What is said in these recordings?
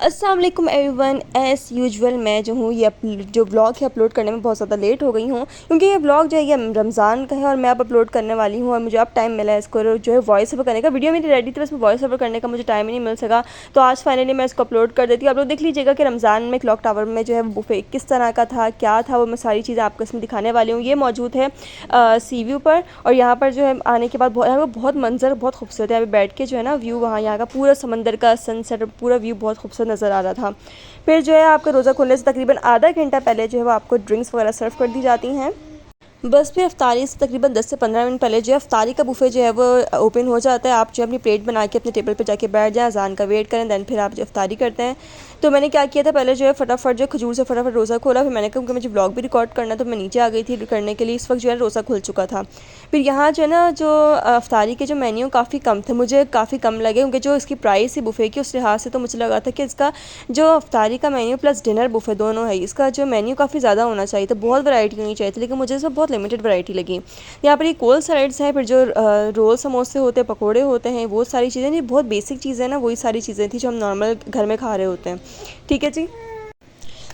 अस्सलाम वालेकुम everyone. As usual मैं जो हूँ ये जो व्लॉग है अपलोड करने में बहुत ज़्यादा लेट हो गई हूँ, क्योंकि ये व्लॉग जो है ये रमज़ान का है और मैं अब अपलोड करने वाली हूँ और मुझे अब टाइम मिला है इसको जो है वॉइस ओवर करने का। वीडियो मेरी रेडी थी, बस वॉइस ओवर करने का मुझे टाइम ही नहीं मिल सका, तो आज फाइनली मैं इसको अपलोड कर देती हूँ। आप लोग देख लीजिएगा कि रमज़ान में क्लॉक टावर में जो है बुफे किस तरह का था, क्या था, वो मैं सारी चीज़ें आपको इसमें दिखाने वाली हूँ। ये मौजूद है सी व्यू पर, और यहाँ पर जो है आने के बाद यहाँ पर बहुत मंजर बहुत खूबसूरत है। यहाँ पे बैठ के जो है ना व्यू, वहाँ यहाँ का पूरा समंदर का सनसेट पूरा व्यू बहुत खूबसूरत नज़र आ रहा था। फिर जो है आपका रोज़ा खुलने से तकरीबन आधा घंटा पहले जो है वो आपको ड्रिंक्स वगैरह सर्व कर दी जाती हैं। बस फिर अफ्तारी से तकरीबन 10 से 15 मिनट पहले जो है अफ्तारी का बुफे जो है वो ओपन हो जाता है। आप जो अपनी प्लेट बना के अपने टेबल पे जाके बैठ जाएं, अज़ान का वेट करें, दैन फिर आप जो अफ्तारी करते हैं। तो मैंने क्या किया था, पहले जो है फटाफट जो खजूर से फटाफट रोज़ा खोला। फिर मैंने कहा क्योंकि मुझे ब्लॉग भी रिकॉर्ड करना, तो मैं नीचे आ गई थी करने के लिए। इस वक्त जो है रोज़ा खुल चुका था। फिर यहाँ जो है ना जो अफ्तारी के जो मेन्यू काफ़ी कम थे, मुझे काफ़ी कम लगे, क्योंकि जो इसकी प्राइस है बुफे की उस लिहाज से तो मुझे लगा था कि इसका जो अफ्तारी का मेन्यू प्लस डिनर बुफे दोनों है, इसका जो मेन्यू काफ़ी ज़्यादा होना चाहिए था, बहुत वैरायटी होनी चाहिए थी, लेकिन मुझे इसमें बहुत लिमिटेड वैरायटी लगी। यहाँ पर ये कोल्ड सैलेड्स हैं, फिर जो रोल समोसे होते हैं, पकोड़े होते हैं, वो सारी चीज़ें नहीं, बहुत बेसिक चीज़ें ना, वही सारी चीज़ें थी जो हम नॉर्मल घर में खा रहे होते हैं। ठीक है जी।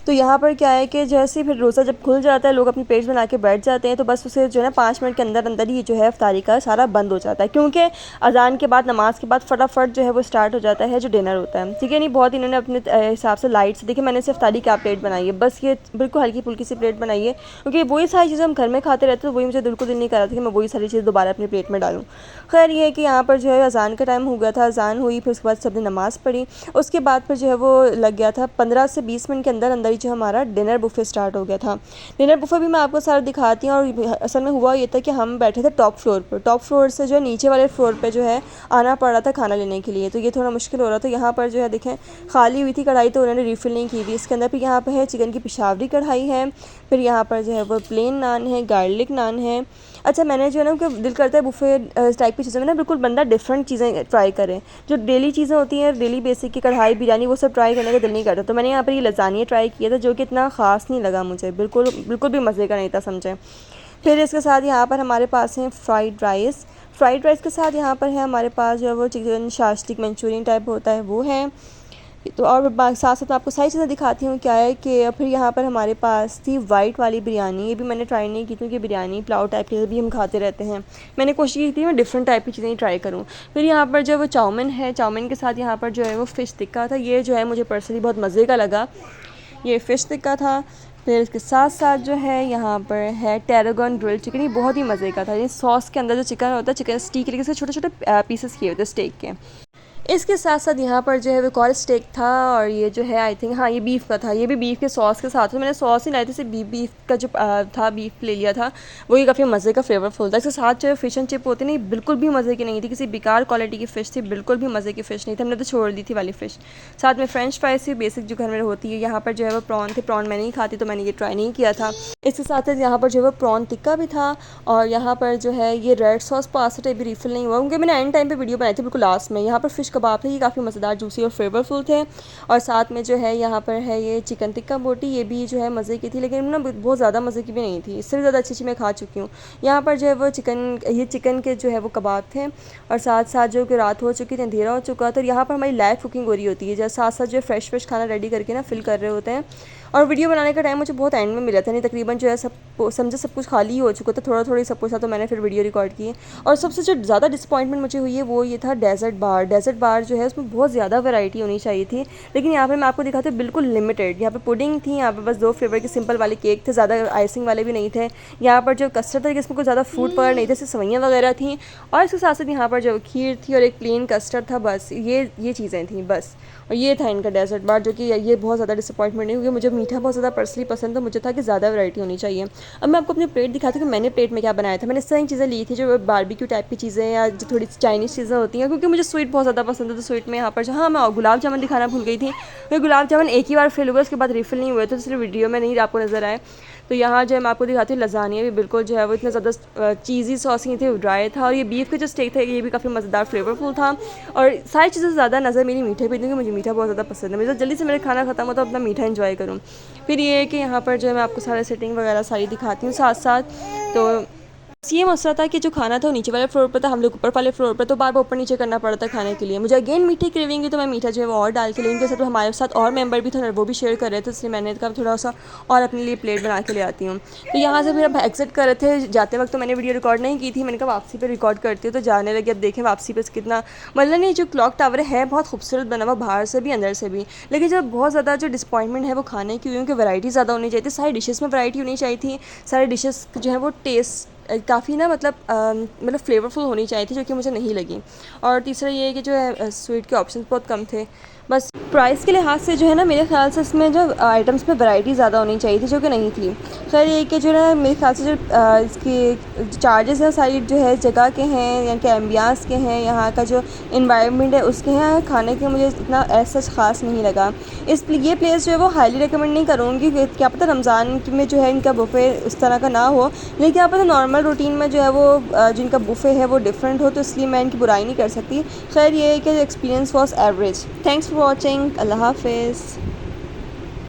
तो यहाँ पर क्या है कि जैसे फिर रोज़ा जब खुल जाता है, लोग अपनी प्लेट्स बना के बैठ जाते हैं, तो बस उसे जो है ना 5 मिनट के अंदर अंदर ही जो है अफ्तारी का सारा बंद हो जाता है, क्योंकि अज़ान के बाद नमाज के बाद फटाफट जो है वो स्टार्ट हो जाता है जो डिनर होता है। ठीक है, नहीं बहुत इन्होंने अपने हिसाब से लाइट से, देखिए मैंने सिर्फ अफ्तारी क्या प्लेट बनाई है, बस ये बिल्कुल हल्की फुल्की सी प्लेट बनाई है, क्योंकि वही सारी चीज़ें हम घर में खाते रहते हैं, तो वही मुझे बिल्कुल दिल नहीं कर रहा था कि मैं वही सारी चीज़ दोबारा अपनी प्लेट में डालूँ। खैर ये है कि यहाँ पर जो है अज़ान का टाइम हो गया था, अज़ान हुई, फिर उसके बाद सबने नमाज़ पढ़ी, उसके बाद फिर जो है वो लग गया था 15 से 20 मिनट के अंदर अंदर ही जो हमारा डिनर बुफे स्टार्ट हो गया था। डिनर बुफे भी मैं आपको सारा दिखाती हूँ। और असल में हुआ ये था कि हम बैठे थे टॉप फ्लोर पर, टॉप फ्लोर से जो है नीचे वाले फ्लोर पे जो है आना पड़ रहा था खाना लेने के लिए, तो ये थोड़ा मुश्किल हो रहा था। यहाँ पर जो है देखें खाली हुई थी कढ़ाई, तो उन्होंने रिफ़िल नहीं की थी इसके अंदर। फिर यहाँ पर है चिकन की पिशावरी कढ़ाई है, फिर यहाँ पर जो है वो प्लेन नान है, गार्लिक नान है। अच्छा, मैंने जो है ना कि दिल करता है बुफे टाइप की चीज़ें में ना बिल्कुल बंदा डिफरेंट चीज़ें ट्राई करे। जो डेली चीज़ें होती हैं, डेली बेसिक की कढ़ाई बिरयानी, वो सब ट्राई करने का दिल नहीं करता। तो मैंने यहाँ पर ये लसानिया ट्राई किया था, जो कि इतना ख़ास नहीं लगा मुझे, बिल्कुल बिल्कुल भी मज़े का नहीं था, समझें। फिर इसके साथ यहाँ पर हमारे पास है फ्राइड राइस। फ्राइड राइस के साथ यहाँ पर है हमारे पास जो है वो चिकन शास्टिक मंचूरियन टाइप होता है, वो है। तो और साथ साथ मैं आपको सारी चीज़ें दिखाती हूँ क्या है कि फिर यहाँ पर हमारे पास थी वाइट वाली बिरयानी। ये भी मैंने ट्राई नहीं की, क्योंकि बिरयानी पुलाव टाइप की भी हम खाते रहते हैं। मैंने कोशिश की थी मैं डिफरेंट टाइप की चीज़ें ट्राई करूँ। फिर यहाँ पर जो वो चाउमिन है, चाउमिन के साथ यहाँ पर जो है वो फ़िश टिक्का था। ये जो है मुझे पर्सनली बहुत मज़े का लगा, ये फ़िश टिक्का था। फिर इसके साथ साथ जो है यहाँ पर है टेरागन ग्रिल्ड चिकन। ये बहुत ही मज़े का था। ये सॉस के अंदर जो चिकन होता है, चिकन स्टीक तरीके से छोटे छोटे पीसेस किए होते हैं स्टेक के। इसके साथ साथ यहाँ पर जो है वो एक और स्टेक था, और ये जो है आई थिंक हाँ ये बीफ का था। ये भी बीफ के सॉस के साथ था। मैंने सॉस ही लाई थी, सिर्फ बीफ का जो था, बीफ ले लिया था, वही काफ़ी मज़े का फ्लेवरफुल था। इसके साथ जो है फ़िश एंड चिप होती नहीं, बिल्कुल भी मज़े की नहीं थी, किसी बेकार क्वालिटी की फ़िश थी, बिल्कुल भी मज़े की फ़िश नहीं थी, हमने तो छोड़ दी थी वाली फ़िश। साथ में फ्रेंच फ्राइज थी, बेसिक जो घर में होती है। यहाँ पर जो है वो प्रॉन थे, प्रॉन मैं नहीं खाती, तो मैंने ये ट्राई नहीं किया था। इसके साथ यहाँ पर जो है वो प्रॉन टिक्का भी था, और यहाँ पर जो है ये रेड सॉस पास्ता टाइप भी रिफ़िल नहीं हुआ, क्योंकि मैंने एंड टाइम पे वीडियो बनाई थी बिल्कुल लास्ट में। यहाँ पर फ़िश कबाब थे, ये काफ़ी मज़ेदार, जूसी और फ्लेवरफुल थे। और साथ में जो है यहाँ पर है ये चिकन टिक्का बोटी, ये भी जो है मज़े की थी, लेकिन ना बहुत ज़्यादा मज़े की भी नहीं थी, इससे भी ज़्यादा अच्छी मैं खा चुकी हूँ। यहाँ पर जो है वो चिकन के जो है वो कबाब थे, और साथ साथ जो कि रात हो चुकी थी, अंधेरा हो चुका, तो यहाँ पर हमारी लाइव कुकिंग हो रही होती है, जैसे साथ साथ जो फ्रेश खाना रेडी करके ना फिल कर रहे होते हैं। और वीडियो बनाने का टाइम मुझे बहुत एंड में मिला था, नहीं तकरीबन जो है सब कुछ खाली हो चुका था, थोड़ा थोड़ा सब कुछ था, तो मैंने फिर वीडियो रिकॉर्ड की। और सबसे जो ज़्यादा डिसपॉइंटमेंट मुझे हुई है वो ये था डेज़र्ट बार। डेज़र्ट बार जो है उसमें बहुत ज़्यादा वैरायटी होनी चाहिए थी, लेकिन यहाँ पर मैं आपको दिखाती हूँ बिल्कुल लिमिटेड। यहाँ पर पुडिंग थी, यहाँ पर बस 2 फ्लेवर के सिंपल वाले केक थे, ज़्यादा आइसिंग वाले भी नहीं थे। यहाँ पर जो कस्टर्ड था इसमें कुछ ज़्यादा फ्रूट वगैरह नहीं थे, सिर्फ सवैयाँ वगैरह थी। और इसके साथ साथ यहाँ पर जो खीर थी और एक प्लेन कस्टर्ड था, बस ये चीज़ें थी बस। और ये था इनका डेज़र्ट बार, जो कि ये बहुत ज़्यादा डिसअपॉइंटमेंट नहीं, क्योंकि मुझे मीठा बहुत ज़्यादा पर्सनली पसंद था, मुझे था कि ज़्यादा वैरायटी होनी चाहिए। अब मैं आपको अपनी प्लेट दिखाती हूँ कि मैंने प्लेट में क्या बनाया था। मैंने इस तरह की चीज़ें ली थी जो बारबेक्यू टाइप की चीज़ें या जो थोड़ी चाइनीज़ चीज़ें होती हैं, क्योंकि मुझे स्वीट बहुत ज़्यादा पसंद है। तो स्वीट में यहाँ पर जो हाँ मैं गुलाब जामुन दिखाना भूल गई थी, क्योंकि गुलाब जामुन एक ही बार फिल हुआ, उसके बाद रिफ़िल नहीं हुए, तो इसलिए वीडियो में नहीं आपको नज़र आए। तो यहाँ जो है मैं आपको दिखाती हूँ लसानिया भी बिल्कुल जो है वो इतना ज़्यादा चीज़ी सॉस नहीं थे, ड्राई था। और ये बीफ का जो स्टेक था ये भी काफ़ी मज़ेदार फ्लेवरफुल था। और सारी चीज़ें ज़्यादा नज़र मेरी मीठे पे, क्योंकि मुझे मीठा बहुत ज़्यादा पसंद है, मुझे जल्दी से मेरा खाना ख़त्म हो तो अपना मीठा एंजॉय करूँ। फिर ये है कि यहाँ पर जो है मैं आपको सारा सेटिंग वगैरह सारी दिखाती हूँ साथ साथ। तो ये मसला था कि जो खाना था वो नीचे वाले फ्लोर पर था, हम लोग ऊपर वाले फ्लोर पर, तो बार बार ऊपर नीचे करना पड़ा था खाने के लिए। मुझे अगेन मीठी क्रेविंग थी, तो मैं मीठा जो है वो और डाल के, लेकिन उनके साथ हमारे साथ और मेंबर भी थे और वो भी शेयर कर रहे थे, इसलिए मैंने कहा थोड़ा सा और अपने लिए प्लेट बना के ले आती हूँ। तो यहाँ से फिर अब एग्जिट कर रहे थे, जाते वक्त तो मैंने वीडियो रिकॉर्ड नहीं की थी, मैंने कहा वापसी पर रिकॉर्ड करती हूँ। तो जाने लगे, अब देखें वापसी पर कितना, मतलब नहीं, जो क्लॉक टावर है बहुत खूबसूरत बना हुआ, बाहर से भी अंदर से भी, लेकिन जब बहुत ज़्यादा जो डिसपॉइंटमेंट है वो खाने की, क्योंकि वैरायटी ज़्यादा होनी चाहिए थी, सारी डिशेस में वैरायटी होनी चाहिए थी, सारे डिशेस जो है वो टेस्ट काफ़ी ना, मतलब फ्लेवरफुल होनी चाहिए थी, जो कि मुझे नहीं लगी। और तीसरा ये है कि जो है स्वीट के ऑप्शंस बहुत कम थे। बस प्राइस के लिहाज से जो है ना, मेरे ख्याल से इसमें जो आइटम्स में वैरायटी ज़्यादा होनी चाहिए थी, जो कि नहीं थी। खैर ये कि जो है मेरे ख्याल से जो इसके चार्जेस हैं सारी जो है जगह के हैं, यहाँ के एम्बियंस के हैं, यहाँ का जो इन्वायरमेंट है उसके हैं, खाने के मुझे इतना ऐसा ख़ास नहीं लगा। इसलिए ये प्लेस जो है वो हाईली रिकमेंड नहीं करूँगी। क्या पता रमज़ान में जो है इनका बुफ़े इस तरह का ना हो, लेकिन क्या पता नॉर्मल रूटीन में जो है वो जिनका बुफ़े है वो डिफरेंट हो, तो इसलिए मैं इनकी बुराई नहीं कर सकती। खैर ये है कि experience was average. Thanks for watching. अल्लाह हाफिज़।